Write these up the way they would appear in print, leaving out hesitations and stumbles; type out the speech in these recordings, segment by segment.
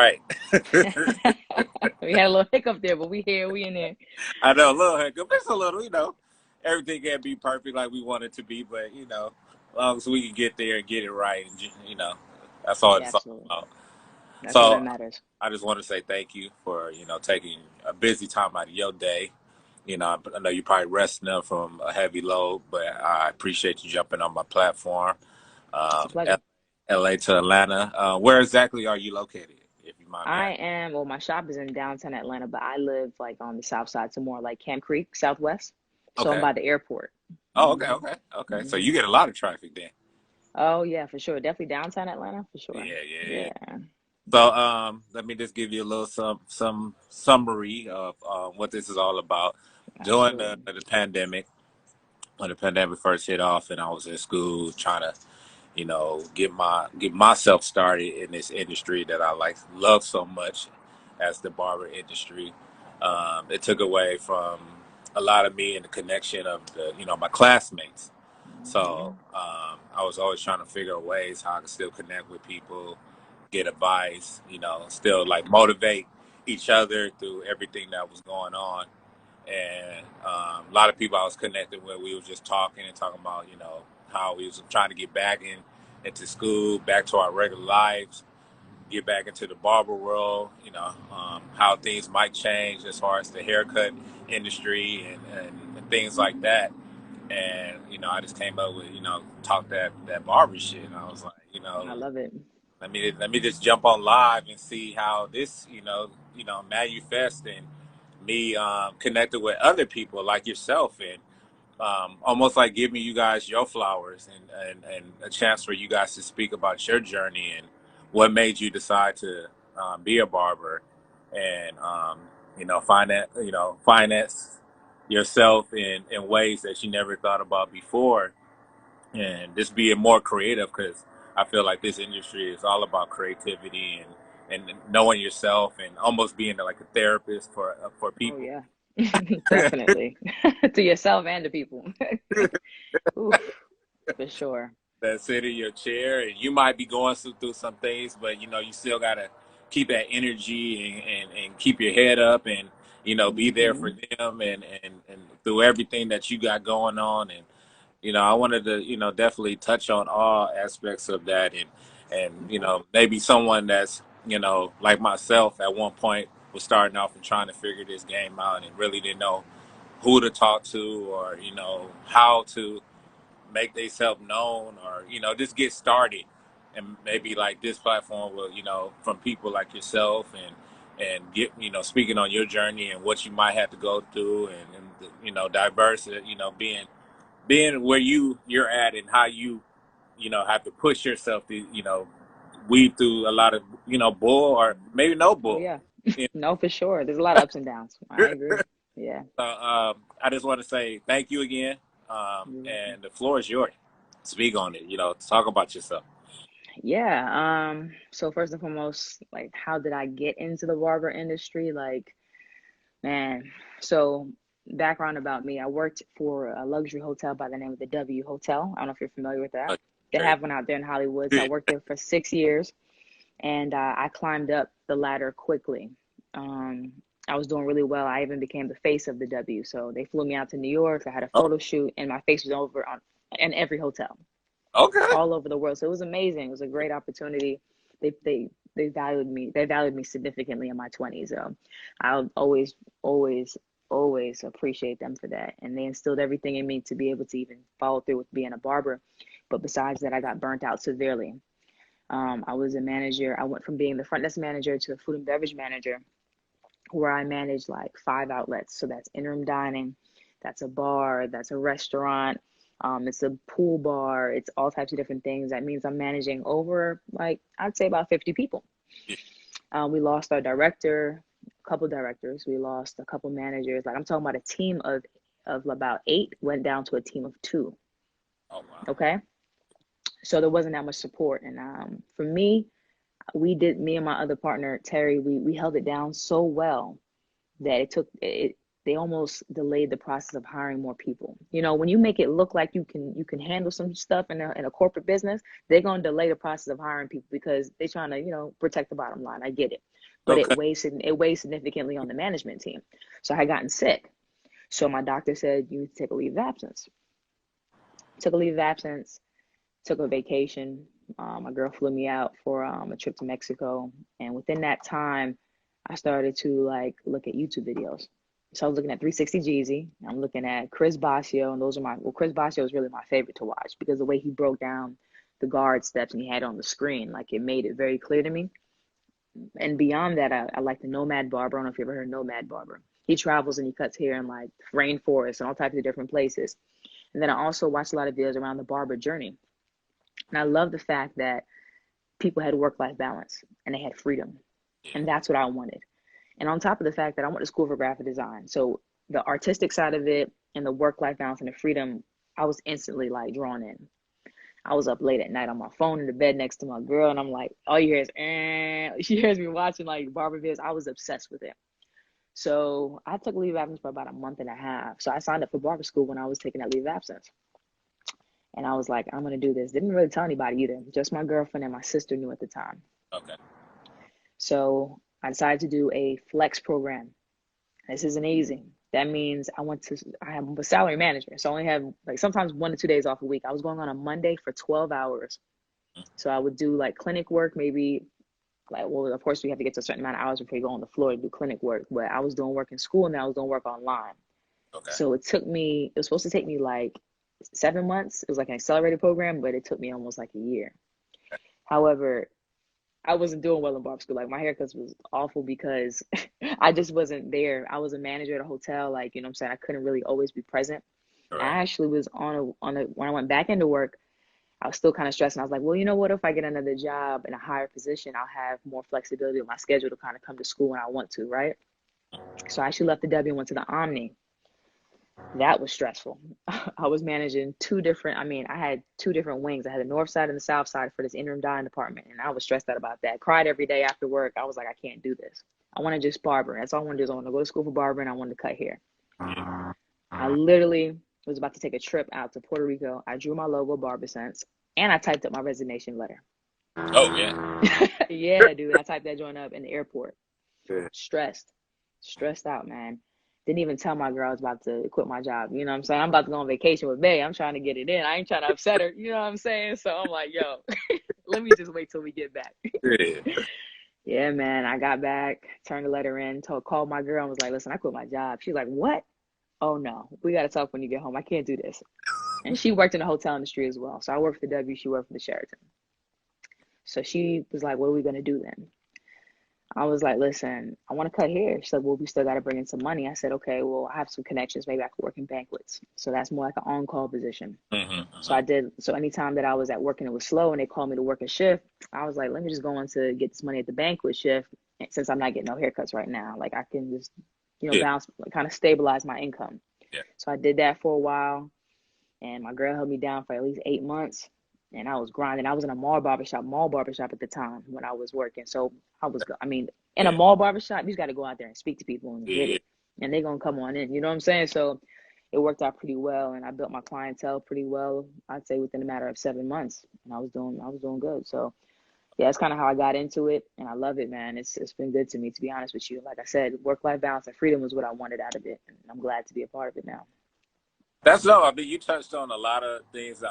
right. We had a little hiccup there, but we here, we in there. I know, a little hiccup. It's a little, everything can't be perfect like we want it to be, but as long as we can get there and get it right, and that's all Yeah, it's all absolutely. about. That's all that So matters. I just want to say thank you for taking a busy time out of your day. I know you're probably resting up from a heavy load, but I appreciate you jumping on my platform. It's a Um, pleasure. LA to Atlanta. Where exactly are you located, if you mind me I asking? am, well, my shop is in downtown Atlanta, but I live like on the south side, so more like Camp Creek, Southwest. So I'm Okay. by the airport. Oh, okay, hmm okay, okay. So hmm you get a lot of traffic then. Oh yeah, for sure. Definitely downtown Atlanta for sure. Yeah, yeah, yeah. Yeah, So let me just give you a little some summary of what this is all about. During absolutely. the pandemic, when the pandemic first hit off, and I was in school trying to get myself started in this industry that I love so much as the barber industry. It took away from a lot of me and the connection of my classmates. Yeah. So I was always trying to figure out ways how I could still connect with people, get advice, still like motivate each other through everything that was going on. And a lot of people I was connected with, we were just talking and talking about, how we was trying to get back into school, back to our regular lives, get back into the barber world, how things might change as far as the haircut industry and things like that. And I just came up with talk that barber shit. And I was like, I love it. let me just jump on live and see how this manifest and me connected with other people like yourself and almost like giving you guys your flowers and a chance for you guys to speak about your journey and what made you decide to be a barber and finance yourself in ways that you never thought about before and just being more creative because I feel like this industry is all about creativity and knowing yourself and almost being like a therapist for Oh people. yeah. Definitely. To yourself and to people. Oof, for sure. That sit in your chair and you might be going through some things, but you still gotta keep that energy and keep your head up and be there for hmm them and through everything that you got going on and I wanted to definitely touch on all aspects of that and Okay. maybe someone that's like myself at one point was starting off and trying to figure this game out and really didn't know who to talk to or how to make themselves known or just get started and maybe like this platform will from people like yourself and get speaking on your journey and what you might have to go through and diverse being where you're at and how you have to push yourself to weed through a lot of bull or maybe no Oh bull. yeah. You No, for sure. There's a lot of ups and downs. I agree. Yeah. I just want to say thank you again, You're welcome. and the floor is yours. Speak on it. Talk about yourself. Yeah. So first and foremost, like how did I get into the barber industry? Like, man, so background about me, I worked for a luxury hotel by the name of the W Hotel. I don't know if you're familiar with that. They Okay. have one out there in Hollywood. So I worked there for 6 years and I climbed up the ladder quickly. Um, I was doing really well. I even became the face of the W. So they flew me out to New York. I had a Oh, photo shoot and my face was over on in every hotel okay. all over the world. So it was amazing. It was a great opportunity. They valued me. They valued me significantly in my 20s. I'll always, always appreciate them for that. And they instilled everything in me to be able to even follow through with being a barber. But besides that, I got burnt out severely. I was a manager. I went from being the front desk manager to a food and beverage manager, where I managed like 5 outlets. So that's interim dining, that's a bar, that's a restaurant, it's a pool bar, it's all types of different things. That means I'm managing over like I'd say about 50 people. Yeah. We lost our director, a couple directors. We lost a couple managers. Like I'm talking about a team of about 8 went down to a team of 2. Oh wow. Okay, so there wasn't that much support, and for me, me and my other partner Terry, we held it down so well that it took it. they almost delayed the process of hiring more people. You know, when you make it look like you can handle some stuff in a corporate business, they're gonna delay the process of hiring people because they're trying to, you know, protect the bottom line. I get it, but Okay. it weighs significantly on the management team. So I had gotten sick. So my doctor said you need to take a leave of absence. Took a leave of absence. Took a vacation. My girl flew me out for a trip to Mexico, and within that time, I started to like look at YouTube videos. So I was looking at 360 Jeezy. I'm looking at Chris Bascio, and those are Chris Bascio is really my favorite to watch because the way he broke down the guard steps and he had it on the screen, like it made it very clear to me. And beyond that, I like the Nomad Barber. I don't know if you ever heard of Nomad Barber. He travels and he cuts hair in like rainforests and all types of different places. And then I also watched a lot of videos around the barber journey. And I love the fact that people had work-life balance and they had freedom. And that's what I wanted. And on top of the fact that I went to school for graphic design. So the artistic side of it and the work-life balance and the freedom, I was instantly like drawn in. I was up late at night on my phone in the bed next to my girl. And I'm like, all you hear is, she hears me watching like barber videos. I was obsessed with it. So I took leave of absence for about a month and a half. So I signed up for barber school when I was taking that leave of absence. And I was like, I'm going to do this. Didn't really tell anybody either. Just my girlfriend and my sister knew at the time. Okay. So I decided to do a flex program. This isn't easy. That means I am a salary manager. So I only have like sometimes 1 to 2 days off a week. I was going on a Monday for 12 hours. So I would do like clinic work, maybe like, well, of course we have to get to a certain amount of hours before you go on the floor to do clinic work. But I was doing work in school and I was doing work online. Okay. So it was supposed to take me like 7 months. It was like an accelerated program, but it took me almost like a year. However, I wasn't doing well in barber school. Like my haircuts was awful because I just wasn't there. I was a manager at a hotel. Like, you know what I'm saying? I couldn't really always be present. Right. I actually was when I went back into work, I was still kind of stressed. And I was like, well, you know what? If I get another job in a higher position, I'll have more flexibility with my schedule to kind of come to school when I want to, right? So I actually left the W and went to the Omni. That was stressful. I was managing I had two different wings. I had the north side and the south side for this interim dyeing department. And I was stressed out about that. Cried every day after work. I was like, I can't do this. I want to just barber. That's all I want to do is I want to go to school for barbering. I wanted to cut hair. I literally was about to take a trip out to Puerto Rico. I drew my logo, Barber Sense, and I typed up my resignation letter. Oh, yeah. Yeah, dude. I typed that joint up in the airport. Yeah. Stressed out, man. Didn't even tell my girl I was about to quit my job. You know what I'm saying? I'm about to go on vacation with Bay. I'm trying to get it in. I ain't trying to upset her. You know what I'm saying? So I'm like, yo, let me just wait till we get back. Yeah. Yeah, man. I got back, turned the letter in, called my girl and was like, listen, I quit my job. She's like, what? Oh, no. We got to talk when you get home. I can't do this. And she worked in the hotel industry as well. So I worked for the W. She worked for the Sheraton. So she was like, what are we going to do then? I was like, listen, I want to cut hair. She's like, well, we still got to bring in some money. I said, okay, well, I have some connections. Maybe I could work in banquets. So that's more like an on-call position. So I did. So anytime that I was at work and it was slow and they called me to work a shift, I was like, let me just go on to get this money at the banquet shift. And since I'm not getting no haircuts right now, like I can just, bounce, kind of stabilize my income. Yeah. So I did that for a while. And my girl held me down for at least 8 months. And I was grinding. I was in a mall barbershop at the time when I was working. So in a mall barbershop, you just got to go out there and speak to people and get it. And they're going to come on in. You know what I'm saying? So it worked out pretty well. And I built my clientele pretty well, I'd say within a matter of 7 months. And I was doing good. So yeah, that's kind of how I got into it. And I love it, man. It's been good to me, to be honest with you. Like I said, work-life balance and freedom was what I wanted out of it. And I'm glad to be a part of it now. That's no. I mean, you touched on a lot of things.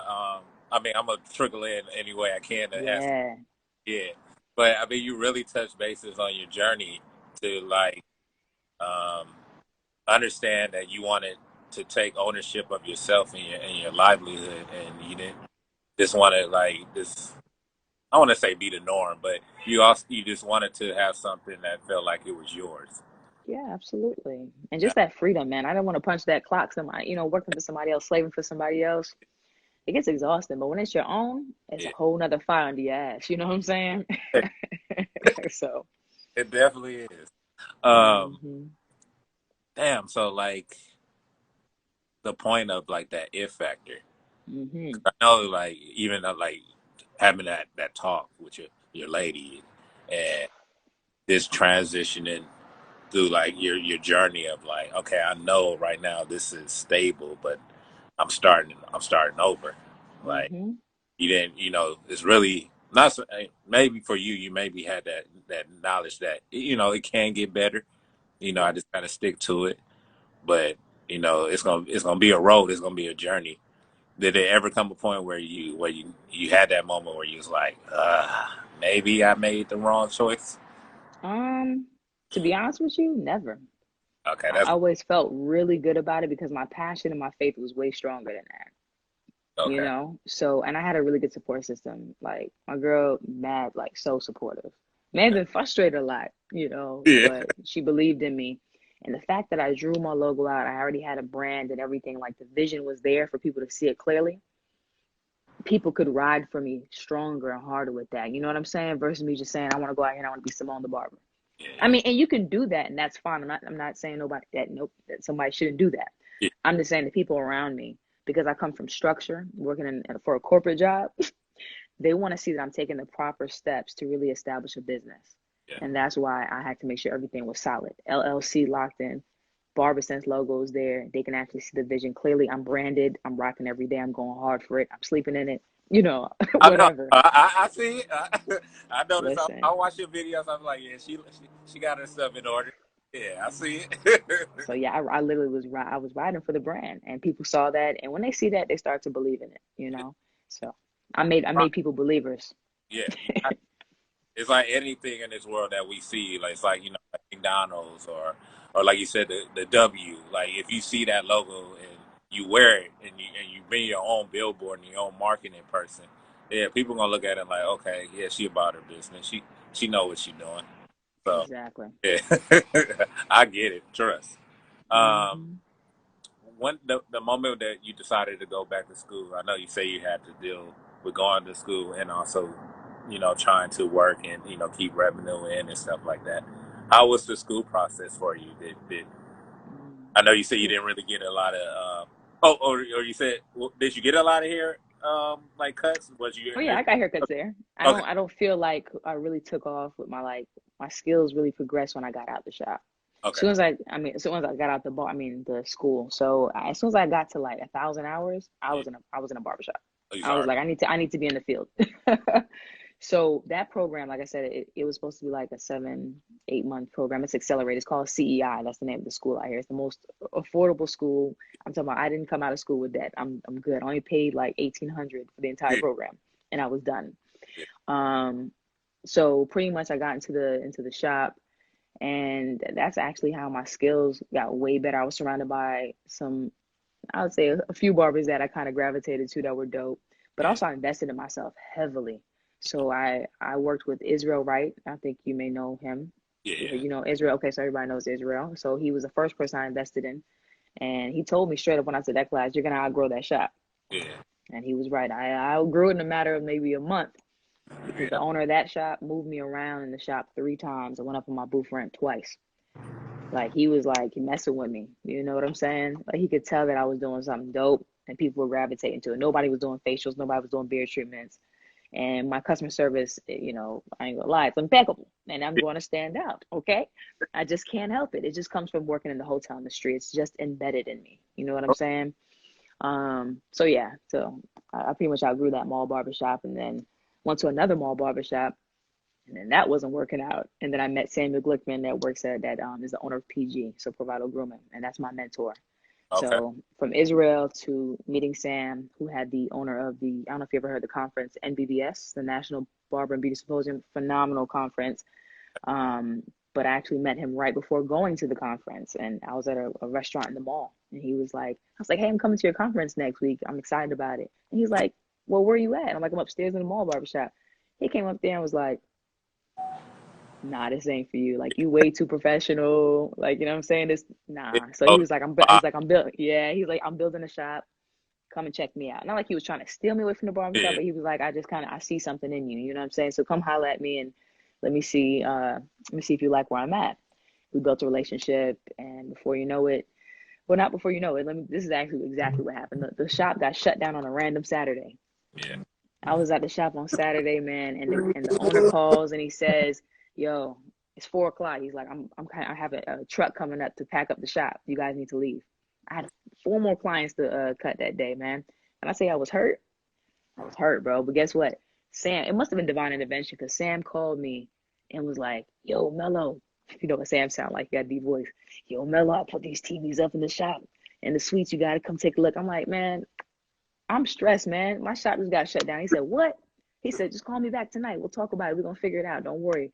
I'm gonna trickle in any way I can to ask. Yeah, but I mean, you really touched bases on your journey to like understand that you wanted to take ownership of yourself and your livelihood, and you didn't just want to like this. I want to say be the norm, but you just wanted to have something that felt like it was yours. Yeah, absolutely. And just that freedom, man. I don't want to punch that clock. Working for somebody else, slaving for somebody else. It gets exhausting. But when it's your own, it's a whole nother fire under your ass. You know what I'm saying? So. It definitely is. Damn. So like the point of like that if factor. I know like even like having that talk with your lady and this transitioning through like your journey of like, okay, I know right now this is stable, but I'm starting over. Like Mm-hmm. you didn't, it's really not maybe for you. You maybe had that knowledge that it can get better. I Yeah. just gotta stick to it. But it's gonna be a road. It's gonna be a journey. Did it ever come a point where you had that moment where you was like, maybe I made the wrong choice? To be honest with you, never. Okay, I that's always felt really good about it because my passion and my faith was way stronger than that. okay. So, and I had a really good support system. Like my girl, mad, like so supportive. May have been frustrated a lot, Yeah, but she believed in me. And the fact that I drew my logo out, I already had a brand and everything, like the vision was there for people to see it clearly. People could ride for me stronger and harder with that. You know what I'm saying? Versus me just saying, I want to go out here and I want to be Simone the Barber. I yeah, mean, and you can do that, and that's fine. I'm not saying nobody that nope that somebody shouldn't do that. yeah, I'm just saying the people around me, because I come from structure, working for a corporate job, they want to see that I'm taking the proper steps to really establish a business, yeah. and that's why I had to make sure everything was solid. LLC locked in, Barber Sense logo is there. They can actually see the vision clearly. I'm branded. I'm rocking every day. I'm going hard for it. I'm sleeping in it. I know. Whatever. I see it. I noticed. I Listen. watch your videos. I'm like, yeah, she got her stuff in order. Yeah, I see it. So yeah, I literally I was riding for the brand, and people saw that, and when they see that, they start to believe in it. So I made people believers. Yeah, it's like anything in this world that we see. Like it's like like McDonald's or like you said the W. Like if you see that logo and you wear it and you bring your own billboard and your own marketing person, yeah, people gonna look at it like, okay, yeah, she about her business. She know what she doing. So Exactly. yeah, I get it. Trust. Um, Hmm. when the moment that you decided to go back to school, I know you say you had to deal with going to school and also, trying to work and keep revenue in and stuff like that. How was the school process for you? Did I know you said you didn't really get a lot of or you said did you get a lot of hair like cuts? Was you Oh yeah, I got haircuts there. I okay? don't I don't feel like I really took off with my skills really progressed when I got out the shop. Okay. As soon as I got out the school. So as soon as I got to like 1,000 hours, Yeah. I was in a barbershop. Oh, you I was sorry. like, I need to be in the field. So that program, like I said, it was supposed to be like a 7, 8 month program. It's accelerated. It's called CEI. That's the name of the school out here. It's the most affordable school. I'm talking about. I didn't come out of school with that. I'm good. I only paid like 1,800 for the entire Yeah. program, and I was done. Yeah. Um, so pretty much I got into the shop, and that's actually how my skills got way better. I was surrounded by I would say a few barbers that I kind of gravitated to that were dope, but Yeah. also I invested in myself heavily. So I worked with Israel Wright. I think you may know him. Yeah. Yeah. You know Israel. Okay, so everybody knows Israel. So he was the first person I invested in, and he told me straight up when I took that class, "You're gonna outgrow that shop." Yeah. And he was right. I outgrew it in a matter of maybe a month because Yeah. the owner of that shop moved me around in the shop 3 times. I went up on my booth rent twice. Like he was like messing with me. You know what I'm saying? Like he could tell that I was doing something dope and people were gravitating to it. Nobody was doing facials, nobody was doing beard treatments. And my customer service, I ain't gonna lie, it's impeccable. And I'm going to stand out. Okay. I just can't help it. It just comes from working in the hotel industry. It's just embedded in me. You know what I'm saying? So yeah, so I pretty much outgrew that mall barbershop and then went to another mall barbershop and then that wasn't working out. And then I met Samuel Glickman that works at that is the owner of PG, so Provido Grooming, and that's my mentor. Okay. So from Israel to meeting Sam, who had the owner of I don't know if you ever heard the conference, NBBS, the National Barber and Beauty Symposium, phenomenal conference. Um, but I actually met him right before going to the conference, and I was at a restaurant in the mall, and I was like, hey, I'm coming to your conference next week. I'm excited about it. And he's like, well, where are you at? I'm like, I'm upstairs in the mall barbershop. He came up there and was like, nah, this ain't for you. Like you way too professional. Like, you know what I'm saying? This Yeah. nah. So he Oh, was like, I'm building I'm building a shop. Come and check me out. Not like he was trying to steal me away from the barbershop, yeah. but he was like, I see something in you. You know what I'm saying? So come holler at me and let me see, if you like where I'm at. We built a relationship and before you know it, well not before you know it, this is actually exactly what happened. The shop got shut down on a random Saturday. Yeah. I was at the shop on Saturday, man, and the owner calls and he says, "Yo, It's 4 o'clock. He's like, I have a truck coming up to pack up the shop. You guys need to leave. I had 4 more clients to cut that day, man. And I say I was hurt. I was hurt, bro. But guess what? Sam, it must have been divine intervention because Sam called me and was like, yo, Mello. You know what Sam sound like? He got a deep voice. Yo, Mello, I put these TVs up in the shop and the suites. You got to come take a look. I'm like, man, I'm stressed, man. My shop just got shut down. He said, what? He said, just call me back tonight. We'll talk about it. We're going to figure it out. Don't worry.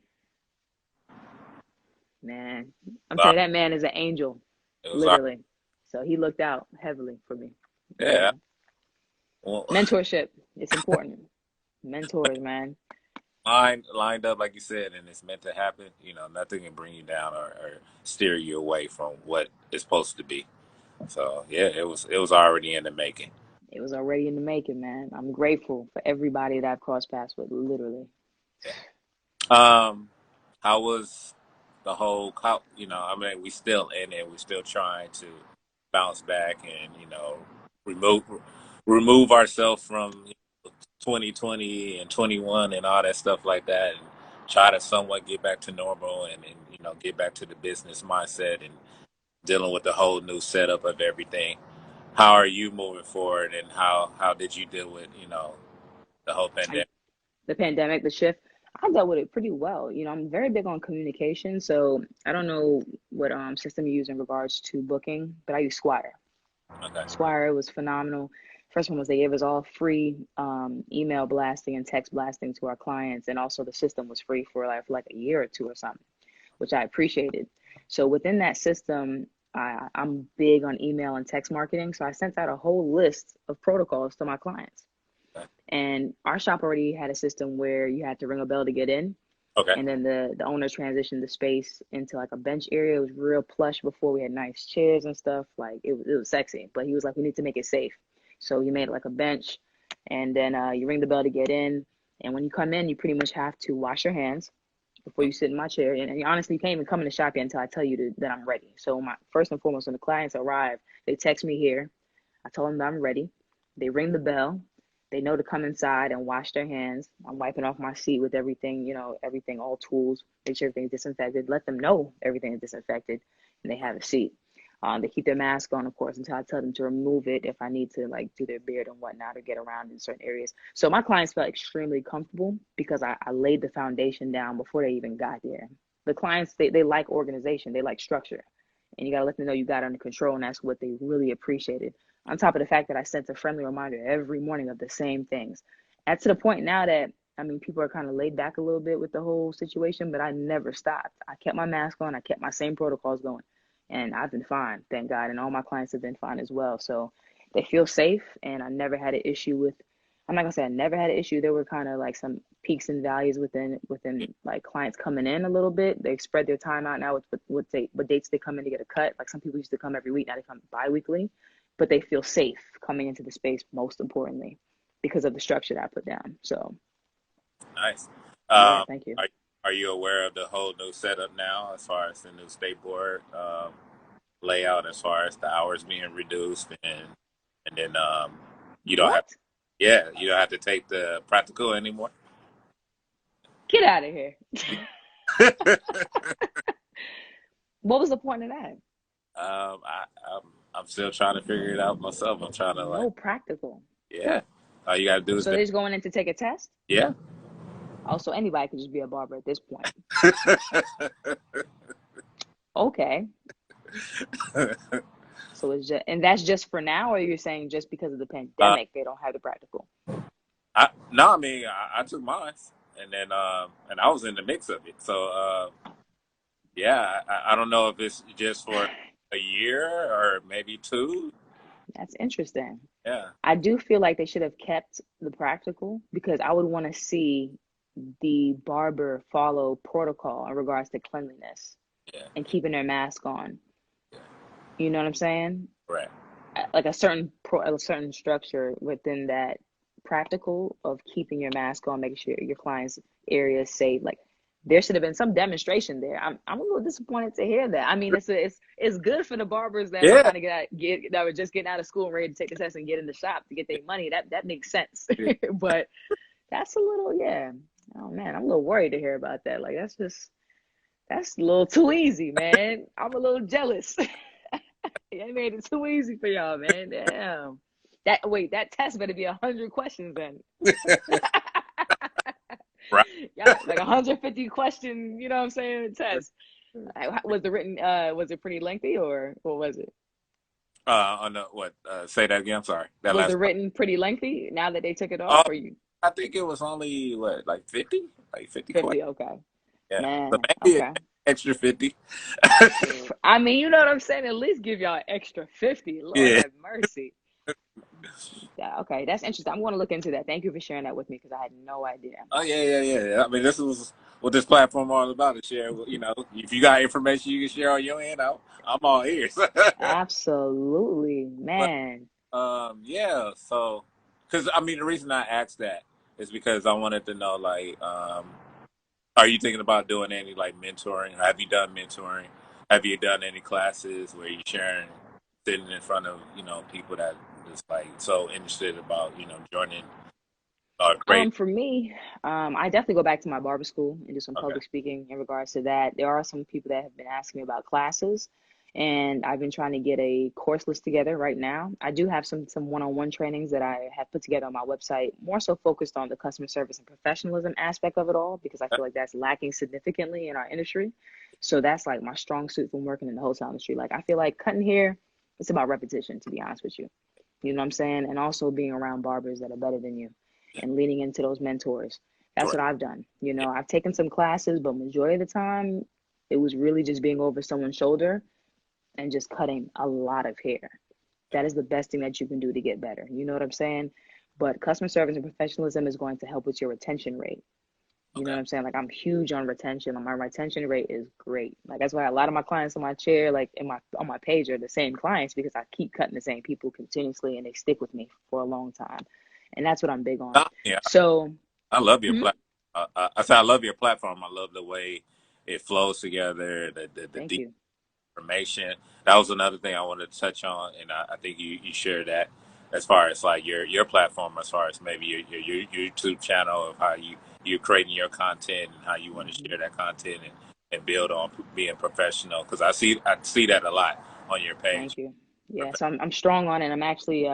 Man, I'm telling you, that man is an angel, literally. So he looked out heavily for me. Yeah. Well, mentorship, it's important. Mentors, man. Lined up like you said, and it's meant to happen. You know, nothing can bring you down or steer you away from what it's supposed to be. So yeah, it was already in the making. It was already in the making, man. I'm grateful for everybody that I've crossed paths with, literally. Yeah. How was the whole? You know, I mean, we still in it. We're still trying to bounce back and remove ourselves from 2020 and 21 and all that stuff like that, and try to somewhat get back to normal and get back to the business mindset and dealing with the whole new setup of everything. How are you moving forward, and how did you deal with the whole pandemic? The pandemic, the shift, I dealt with it pretty well. I'm very big on communication, so I don't know what system you use in regards to booking, but I use Squire. Okay. Squire was phenomenal. First one was they gave us all free email blasting and text blasting to our clients, and also the system was free for like a year or two or something, which I appreciated. So within that system, I'm big on email and text marketing, so I sent out a whole list of protocols to my clients. Okay. And our shop already had a system where you had to ring a bell to get in. Okay. And then the owner transitioned the space into like a bench area. It was real plush before. We had nice chairs and stuff. Like it was sexy. But he was like, we need to make it safe. So he made it like a bench, and then you ring the bell to get in. And when you come in, you pretty much have to wash your hands before you sit in my chair. And honestly, you can't even come in the shop yet until I tell you that I'm ready. So first and foremost, when the clients arrive, they text me here. I tell them that I'm ready. They ring the bell. They know to come inside and wash their hands. I'm wiping off my seat with everything, everything, all tools, make sure everything's disinfected. Let them know everything is disinfected, and they have a seat. They keep their mask on, of course, until I tell them to remove it if I need to, like, do their beard and whatnot or get around in certain areas. So my clients felt extremely comfortable because I laid the foundation down before they even got there. The clients, they like organization. They like structure. And you got to let them know you got it under control, and that's what they really appreciated. On top of the fact that I sent a friendly reminder every morning of the same things. And to the point now that, people are kind of laid back a little bit with the whole situation, but I never stopped. I kept my mask on. I kept my same protocols going. And I've been fine, thank God. And all my clients have been fine as well. So they feel safe. And I never had an issue with, I'm not gonna say I never had an issue. There were kind of like some peaks and valleys within like clients coming in a little bit. They spread their time out now with what dates they come in to get a cut. Like some people used to come every week, now they come bi-weekly. But they feel safe coming into the space, most importantly, because of the structure that I put down. So nice. Yeah, thank you. Are you aware of the whole new setup now, as far as the new state board layout, as far as the hours being reduced, and then you don't have, you don't have to take the practical anymore? Get out of here. What was the point of that? I'm still trying to figure it out myself. I'm trying to No practical. Yeah. All you gotta do is so they're just going in to take a test? Yeah. Also, anybody could just be a barber at this point. Okay. So it's just, and that's just for now, or you're saying just because of the pandemic they don't have the practical? No, I took mine, and then and I was in the mix of it. So yeah, I don't know if it's just for a year or maybe 2. That's interesting. Yeah. I do feel like they should have kept the practical, because I would want to see the barber follow protocol in regards to cleanliness and keeping their mask on. You know what I'm saying? Right. Like a certain structure within that practical of keeping your mask on, making sure your client's area is safe. Like there should have been some demonstration there. I'm a little disappointed to hear that. It's good for the barbers that were kind of that were just getting out of school and ready to take the test and get in the shop to get their money. That makes sense. But that's a little, oh man, I'm a little worried to hear about that. Like that's That's a little too easy, man. I'm a little jealous. They made it too easy for y'all, man. Damn. That test better be 100 questions then. Right. Yeah, like 150 question, you know what I'm saying, test. Was the written was it pretty lengthy or what was it? On the what? Say that again. I'm sorry. That Was the last part. written pretty lengthy now that they took it off Oh, or you I think it was only what, like 50, like 50 questions. 50? Okay. Yeah. So Man, maybe an okay. extra 50. I mean, you know what I'm saying? At least give y'all extra 50. Lord Yeah. have mercy. Yeah, okay, that's interesting. I'm going to look into that. Thank you for sharing that with me because I had no idea. Oh yeah, yeah, yeah, yeah. I mean, this is what this platform all about to share. You know, if you got information you can share on your end, I'm all ears. Absolutely, But man. yeah. So, because I mean, the reason I asked that is because I wanted to know, like, are you thinking about doing any like mentoring? Have you done mentoring? Have you done any classes where you're sharing, sitting in front of people that is like so interested about joining great? For me, I definitely go back to my barber school and do some Okay. public speaking in regards to that. There are some people that have been asking me about classes, and I've been trying to get a course list together right now. I do have some one-on-one trainings that I have put together on my website, more so focused on the customer service and professionalism aspect of it all, because I feel like that's lacking significantly in our industry. So that's like my strong suit from working in the wholesale industry. Like I feel like cutting hair, it's about repetition, to be honest with you. You know what I'm saying? And also being around barbers that are better than you and leaning into those mentors. That's Right. what I've done. You Yeah. know, I've taken some classes, but majority of the time, it was really just being over someone's shoulder and just cutting a lot of hair. That is the best thing that you can do to get better. You know what I'm saying? But customer service and professionalism is going to help with your retention rate. You know Okay. what I'm saying? Like I'm huge on retention. My retention rate is great. Like that's why a lot of my clients on my chair, like in my on my page, are the same clients because I keep cutting the same people continuously and they stick with me for a long time. And that's what I'm big on. Yeah. So, I love your mhm, platform. I say I love your platform. I love the way it flows together. The thank deep you. information. That was another thing I wanted to touch on, and I think you shared that as far as like your platform, as far as maybe your YouTube channel of how you're creating your content and how you want to Hmm. share that content and build on being professional. Because I see that a lot on your page. Thank you. Yeah, so I'm strong on it. I'm actually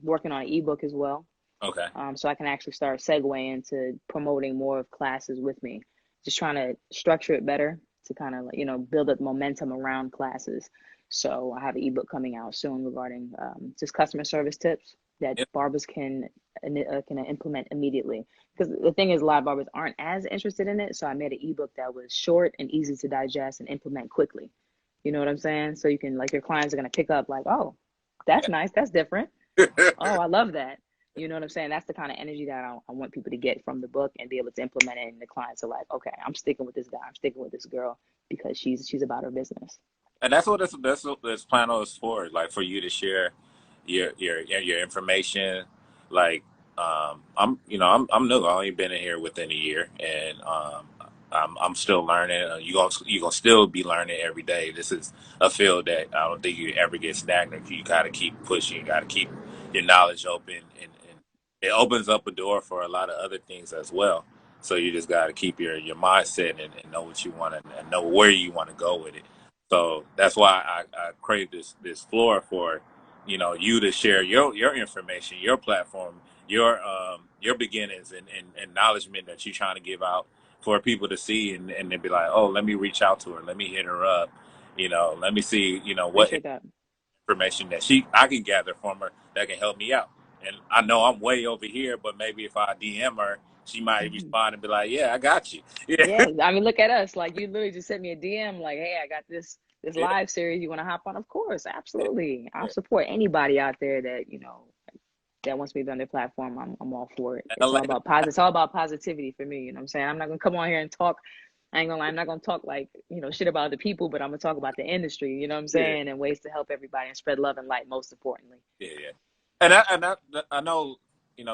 working on an ebook as well. Okay. So I can actually start segueing into promoting more of classes with me. Just trying to structure it better to kind of like, build up momentum around classes. So I have an ebook coming out soon regarding just customer service tips that Yep. barbers can implement immediately. Because the thing is, a lot of barbers aren't as interested in it. So I made an ebook that was short and easy to digest and implement quickly. You know what I'm saying? So you can like your clients are gonna pick up like, oh, that's nice, that's different. Oh, I love that. You know what I'm saying? That's the kind of energy that I want people to get from the book and be able to implement it. And the clients are like, okay, I'm sticking with this guy. I'm sticking with this girl because she's about her business. And that's what this panel is for, like for you to share your information. Like I'm new. I only been in here within a year, and I'm still learning. You gonna still be learning every day. This is a field that I don't think you ever get stagnant. You got to keep pushing. You got to keep your knowledge open, and it opens up a door for a lot of other things as well. So you just got to keep your mindset and know what you want and know where you want to go with it. So that's why I created this floor for, you to share your information, your platform, your beginnings and acknowledgement that you're trying to give out for people to see and then be like, oh, let me reach out to her, let me hit her up, let me see, what Appreciate that. information that I can gather from her that can help me out. And I know I'm way over here, but maybe if I DM her, she might Hmm. respond and be like, yeah, I got you. Yeah. Yeah, I mean, look at us. Like you literally just sent me a DM, like, "Hey, I got this Yeah. live series. You want to hop on?" Of course, Yeah. absolutely. I'll Yeah. support anybody out there that that wants me to be on their platform. I'm all for it. And Atlanta, It's all about positivity for me. You know what I'm saying? I'm not gonna come on here and talk. I ain't gonna lie. I'm not gonna talk like shit about the people, but I'm gonna talk about the industry. You know what I'm yeah. saying? And ways to help everybody and spread love and light. Most importantly. Yeah, yeah. And I know,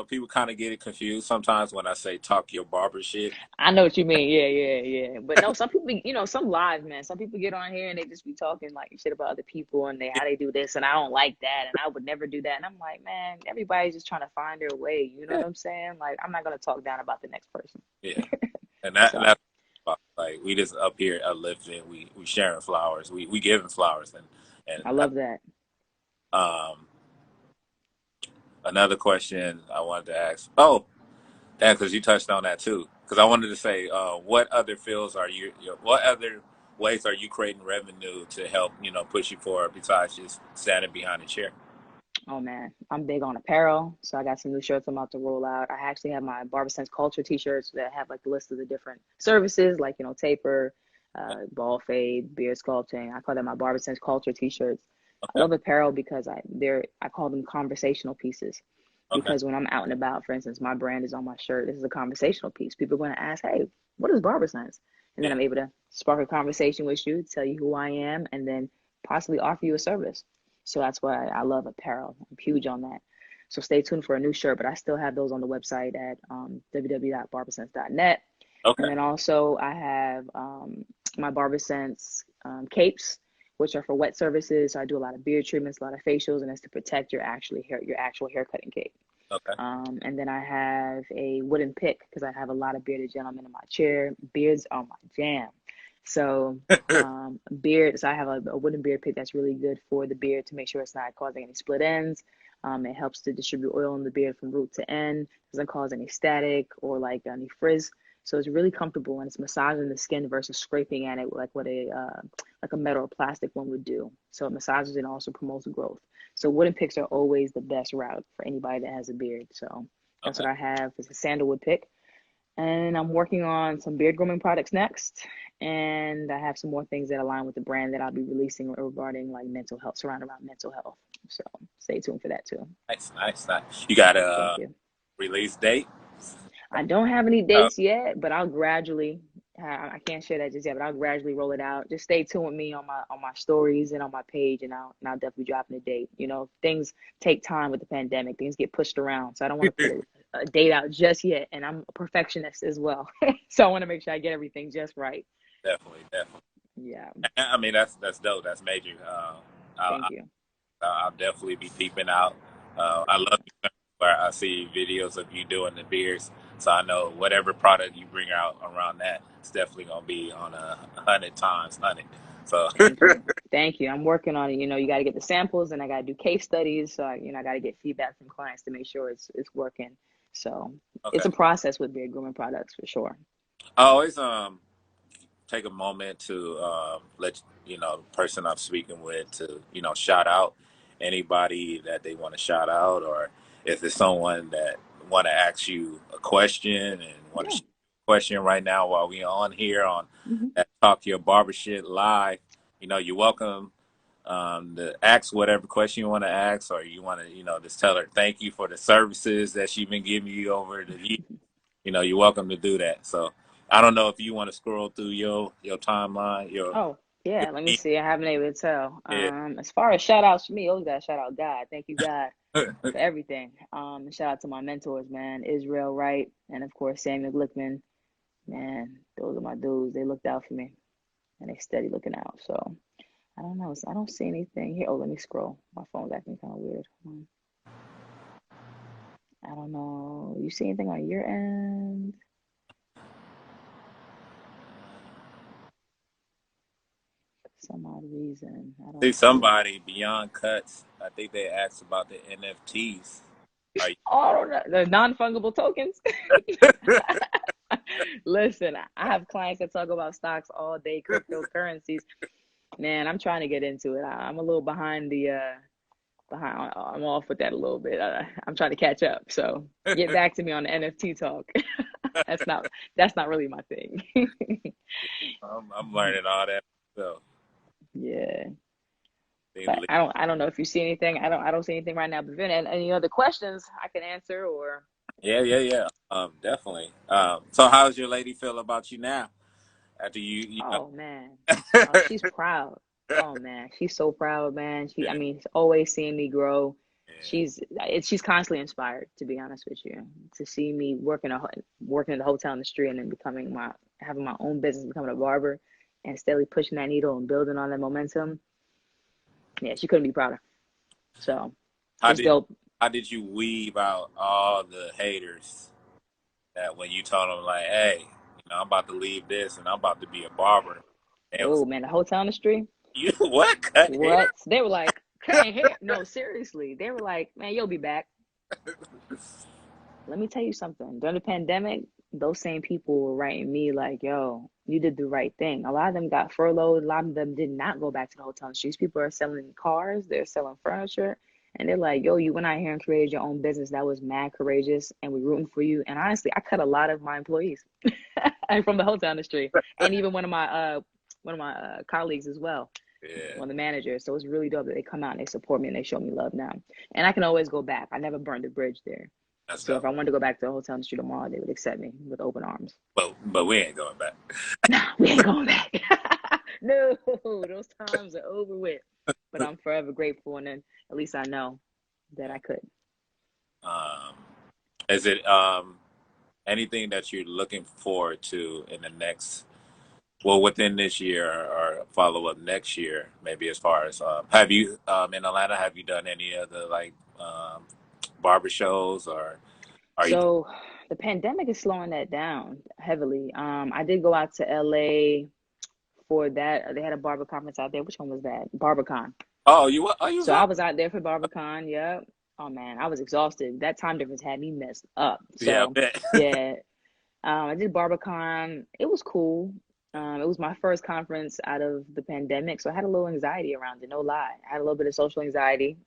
people kind of get it confused sometimes when I say talk your barber shit. I know what you mean. Yeah, yeah, yeah. But no, some people, some live, man. Some people get on here and they just be talking like shit about other people and how they do this and I don't like that and I would never do that. And I'm like, man, everybody's just trying to find their way. You know Yeah, what I'm saying? Like, I'm not gonna talk down about the next person. yeah. And So, that's Like we just up here uplifting, we sharing flowers, we giving flowers, and I love that. um another question I wanted to ask. Oh, that because you touched on that too. Because I wanted to say, what other fields are what other ways are you creating revenue to help push you forward besides just standing behind a chair? Oh man, I'm big on apparel, so I got some new shirts I'm about to roll out. I actually have my Barber Sense culture t-shirts that have like the list of the different services, like taper, ball fade, beard sculpting. I call them my Barber Sense culture t-shirts. I Okay. love apparel because I call them conversational pieces. Okay. Because when I'm out and about, for instance, my brand is on my shirt. This is a conversational piece. People are going to ask, "Hey, what is Barber Sense?" And then Yeah. I'm able to spark a conversation with you, tell you who I am, and then possibly offer you a service. So that's why I love apparel. I'm huge on that. So stay tuned for a new shirt, but I still have those on the website at www.barbersense.net. And Okay. then also I have my BarberSense capes, which are for wet services. So I do a lot of beard treatments, a lot of facials, and that's to protect your actual hair cutting cape. Okay. And then I have a wooden pick because I have a lot of bearded gentlemen in my chair. Beards are my jam. So beard, so I have a wooden beard pick that's really good for the beard to make sure it's not causing any split ends. It helps to distribute oil in the beard from root to end. Doesn't cause any static or like any frizz. So it's really comfortable and it's massaging the skin versus scraping at it like what a metal or plastic one would do. So it massages and also promotes growth. So wooden picks are always the best route for anybody that has a beard. So that's Okay. what I have is a sandalwood pick. And I'm working on some beard grooming products next. And I have some more things that align with the brand that I'll be releasing regarding like mental health, surrounding around mental health. So stay tuned for that too. Nice. Nice. Nice. You got Thank a you. release date? I don't have any Oh, dates yet, but I'll gradually. I can't share that just yet, but I'll gradually roll it out. Just stay tuned with me on my stories and on my page, and I'll definitely drop in a date. Things take time with the pandemic. Things get pushed around, so I don't want to put a date out just yet. And I'm a perfectionist as well, so I want to make sure I get everything just right. definitely, definitely. Yeah, I mean, that's dope. That's major. thank I'll, you. I'll definitely be peeping out. I love where I see videos of you doing the beers, so I know whatever product you bring out around that, it's definitely gonna be on 100 times 100. So Thank you. Thank you. I'm working on it. You got to get the samples and I got to do case studies. So, I got to get feedback from clients to make sure it's working. So it's okay, a process with beard grooming products for sure. I always take a moment to let the person I'm speaking with to shout out anybody that they want to shout out, or if it's someone that want to ask you a question and want to Yeah. share a question right now while we on here on Hmm. that Talk Your Barbershit live. You're welcome to ask whatever question you want to ask, or you want to just tell her thank you for the services that she's been giving you over the years. You're welcome to do that. So I don't know if you want to scroll through your timeline, Oh, your yeah. Let me feed. see. I haven't been able to tell. Yeah. As far as shout outs for me, always got to shout out God. Thank you, God, for everything. Shout out to my mentors, man. Israel Wright and of course Samuel Glickman. Man, those are my dudes. They looked out for me and they steady looking out. So I don't know. I don't see anything here. Oh, let me scroll. My phone's acting kind of weird. I don't know. You see anything on your end? For some odd reason, I See don't see. somebody beyond cuts. I think they asked about the NFTs. Are you? Oh, I don't know. The non-fungible tokens. Listen, I have clients that talk about stocks all day, cryptocurrencies. Man, I'm trying to get into it. I'm a little behind behind. I'm off with that a little bit. I'm trying to catch up. So get back to me on the NFT talk. That's not that's not really my thing. I'm learning all that. So Yeah. But I don't know if you see anything. I don't see anything right now. But then any other questions I can answer or yeah, yeah, yeah. Definitely. So how's your lady feel about you now? After you know. oh man. Oh, she's proud. Oh man, she's so proud, man. I mean, she's always seeing me grow. Yeah. She's constantly inspired, to be honest with you, to see me working in the hotel industry and then having my own business, becoming a barber, and steadily pushing that needle and building on that momentum. Yeah, she couldn't be prouder. So How it's did dope. how did you weave out all the haters that when you told them like, hey, I'm about to leave this and I'm about to be a barber. And it was Oh man, the hotel industry. you what cut hair? What? They were like, cutting hair. No, seriously. They were like, man, you'll be back. Let me tell you something. During the pandemic, those same people were writing me like, yo, you did the right thing. A lot of them got furloughed. A lot of them did not go back to the hotel industry. People are selling cars, they're selling furniture. And they're like, yo, you went out here and created your own business. That was mad courageous. And we're rooting for you. And honestly, I cut a lot of my employees and from the hotel industry. And even one of my colleagues as well, Yeah, one of the managers. So it's really dope that they come out and they support me and they show me love now. And I can always go back. I never burned the bridge there. that's So if dope. I wanted to go back to the hotel industry tomorrow, they would accept me with open arms. But we ain't going back. Nah, we ain't going back. No, those times are over with. But I'm forever grateful, and then at least I know that I could. Um, is it anything that you're looking forward to in the next, well, within this year or follow up next year, maybe as far as have you in Atlanta, have you done any of the like barber shows or are you? So the pandemic is slowing that down heavily. I did go out to LA for that. They had a barber conference out there. Which one was that? BarberCon. Oh, you was So I out? was out there for BarberCon. Yep. Oh man, I was exhausted. That time difference had me messed up. Yeah, I So bet. yeah, I did BarberCon. It was cool. It was my first conference out of the pandemic, so I had a little anxiety around it. No lie, I had a little bit of social anxiety.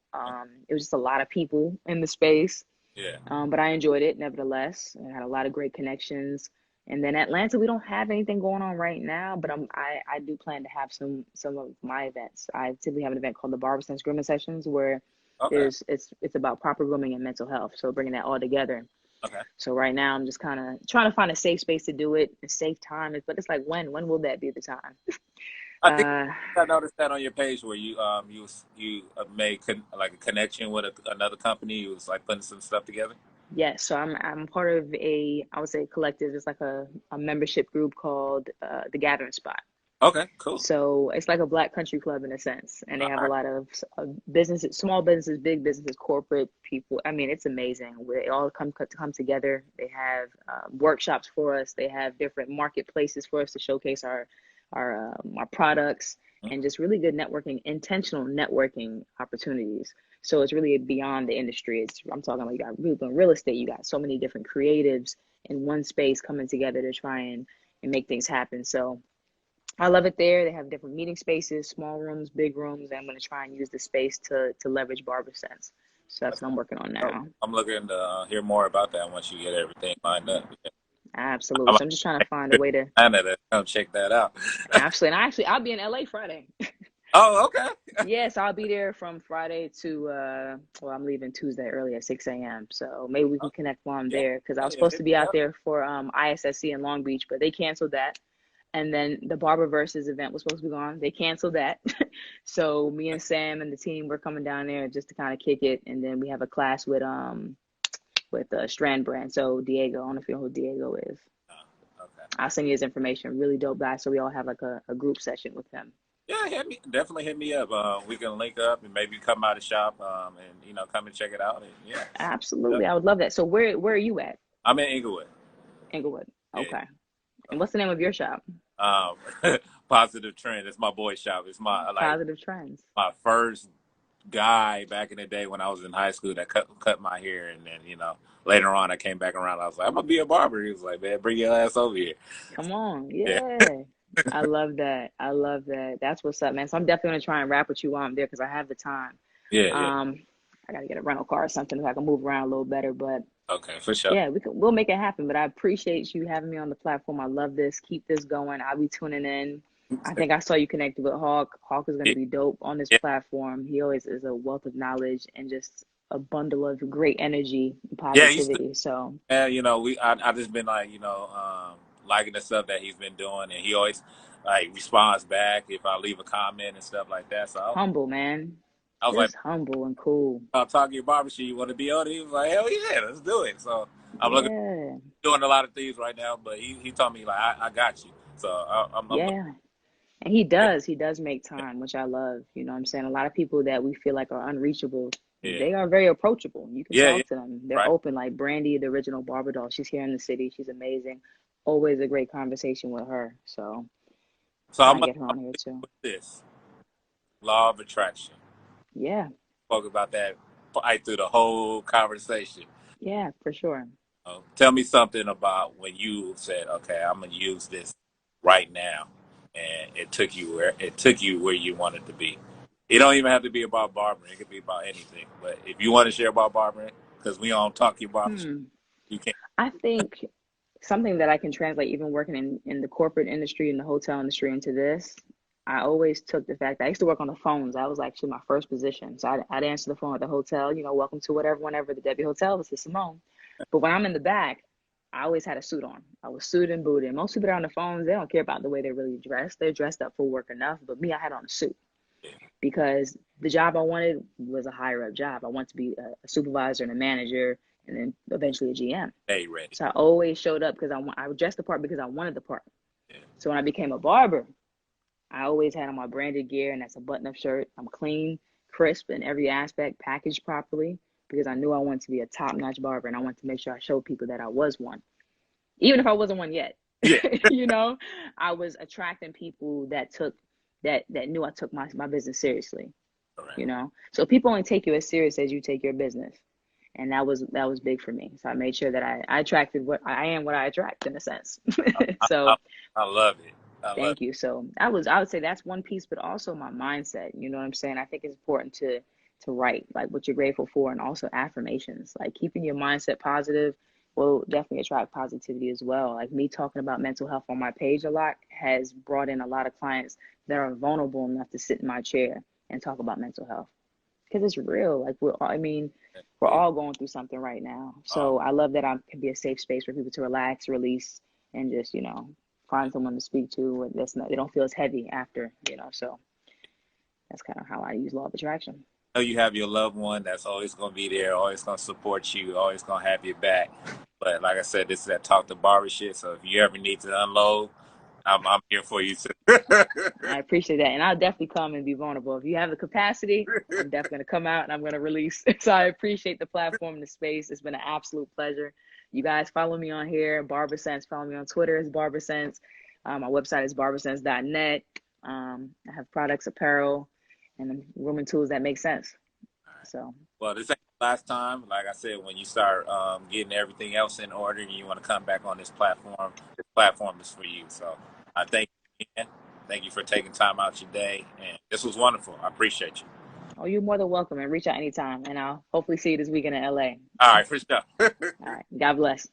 It was just a lot of people in the space, Yeah. but I enjoyed it nevertheless. I had a lot of great connections. And then Atlanta, we don't have anything going on right now, but I do plan to have some of my events. I typically have an event called the Barber Sense grooming sessions where Okay. it's about proper grooming and mental health. So bringing that all together. Okay. So right now I'm just kind of trying to find a safe space to do it, a safe time. But it's like when will that be the time? I think Uh, I noticed that on your page where you made like a connection with another company. You was like putting some stuff together. yes. So I'm part of I would say collective. It's like a membership group called the Gathering Spot. Okay, cool. So it's like a black country club in a sense, and they All have a right. lot of businesses, small businesses, big businesses, corporate people. I mean, it's amazing. Where they all come together. They have workshops for us. They have different marketplaces for us to showcase our products and just really good networking, intentional networking opportunities. So it's really beyond the industry. I'm talking about you got real estate. You got so many different creatives in one space coming together to try and make things happen. So I love it there. They have different meeting spaces, small rooms, big rooms. And I'm going to try and use the space to leverage Barber Sense. So that's That's what I'm working on dope. now. I'm looking to hear more about that once you get everything lined up. Absolutely. I'm So I'm just trying to find a way to Atlanta to come check that out. absolutely. And I'll be in LA Friday. Oh, okay. Yes, I'll be there from Friday to well, I'm leaving Tuesday early at 6 a.m. So maybe we can connect while I'm Yeah, there because I was yeah, supposed to hit be me out up. there for ISSC in Long Beach, but they canceled that. And then the Barber Versus event was supposed to be gone. They canceled that. So me and Sam and the team we're coming down there just to kind of kick it. And then we have a class with Strand Brand. So Diego, I don't know if you know who Diego is. Oh, okay. I'll send you his information. Really dope guy. So we all have like a group session with him. Yeah, definitely hit me up. We can link up and maybe come by the shop and come and check it out. And yeah, Absolutely. yep. I would love that. So where are you at? I'm in Inglewood. Inglewood. Yeah. Okay. And what's the name of your shop? Um, Positive Trend. It's my boy shop. It's my like Positive Trends. my first guy back in the day when I was in high school that cut my hair, and then later on I came back around. I was like, I'm gonna be a barber. He was like, man, bring your ass over here. Come on. Yeah, Yeah. I love that. I love that. That's what's up, man. So I'm definitely gonna try and rap with you while I'm there because I have the time. yeah, yeah. I gotta get a rental car or something so I can move around a little better. But Okay, for sure. yeah, we'll make it happen. But I appreciate you having me on the platform. I love this. Keep this going. I'll be tuning in. I think I saw you connected with Hawk. Hawk is gonna Yeah, be dope on this yeah, platform. He always is a wealth of knowledge and just a bundle of great energy and yeah. positivity. So And I just been like liking the stuff that he's been doing, and he always like responds back if I leave a comment and stuff like that. So humble, man. I was like, Just humble and cool. I'll talk to your barbershop. You want to be on it? He was like, hell yeah, let's do it. So I'm looking Yeah. doing a lot of things right now, but he told me like I got you. So I'm looking. Yeah. And he does make time, which I love. You know what I'm saying? A lot of people that we feel like are unreachable, Yeah, they are very approachable. You can yeah, yeah. talk to them. They're Right. open, like Brandy, the original Barber doll. She's here in the city. She's amazing. always a great conversation with her. So So I'm trying to gonna get her on here too. put this law of attraction. Yeah, Spoke about that right through the whole conversation. yeah, for sure. Tell me something about when you said, "Okay, I'm gonna use this right now," and it took you where you wanted to be. It don't even have to be about barbering; it could be about anything. But if you want to share about barbering, because we on Talk Your Barbershop, Hmm. you can. I think something that I can translate, even working in the corporate industry and the hotel industry, into this. I always took the fact that I used to work on the phones. That was actually my first position. So I'd answer the phone at the hotel, welcome to whatever, whenever the Debbie Hotel, this is Simone. But when I'm in the back, I always had a suit on. I was suited and booted. Most people that are on the phones, they don't care about the way they're really dressed. They're dressed up for work enough. But me, I had on a suit because the job I wanted was a higher up job. I wanted to be a supervisor and a manager and then eventually a GM. Stay ready. So I always showed up because I dressed the part because I wanted the part. Yeah. So when I became a barber, I always had on my branded gear, and that's a button-up shirt. I'm clean, crisp in every aspect, packaged properly, because I knew I wanted to be a top-notch barber, and I wanted to make sure I showed people that I was one, even if I wasn't one yet. Yeah. I was attracting people that took that knew I took my business seriously. Correct. So people only take you as serious as you take your business, and that was big for me. So I made sure that I attracted what I attract in a sense. I, So I, I love it. I love thank you. So I would say that's one piece, but also my mindset. You know what I'm saying? I think it's important to write like what you're grateful for, and also affirmations. Like keeping your mindset positive will definitely attract positivity as well. Like me talking about mental health on my page a lot has brought in a lot of clients that are vulnerable enough to sit in my chair and talk about mental health because it's real. Like we're it. all going through something right now. Um, So I love that I can be a safe space for people to relax, release, and just find someone to speak to that's not, they don't feel as heavy after. So that's kind of how I use law of attraction. know you have your loved one that's always going to be there, always going to support you, always going to have your back. But like I said, this is that Talk to Barber shit. So if you ever need to unload, I'm here for you too. I appreciate that. And I'll definitely come and be vulnerable. If you have the capacity, I'm definitely going to come out and I'm going to release. So I appreciate the platform and the space. It's been an absolute pleasure. You guys follow me on here, Barber Sense. Follow me on Twitter as Barber Sense. My website is barbersense.net. I have products, apparel, and grooming tools that make sense. So, Well, this ain't the last time. Like I said, when you start getting everything else in order and you want to come back on this platform is for you. So I thank you again. Thank you for taking time out your day. And this was wonderful. I appreciate you. oh, you're more than welcome and reach out anytime. And I'll hopefully see you this weekend in LA. All right, for sure. All right. God bless.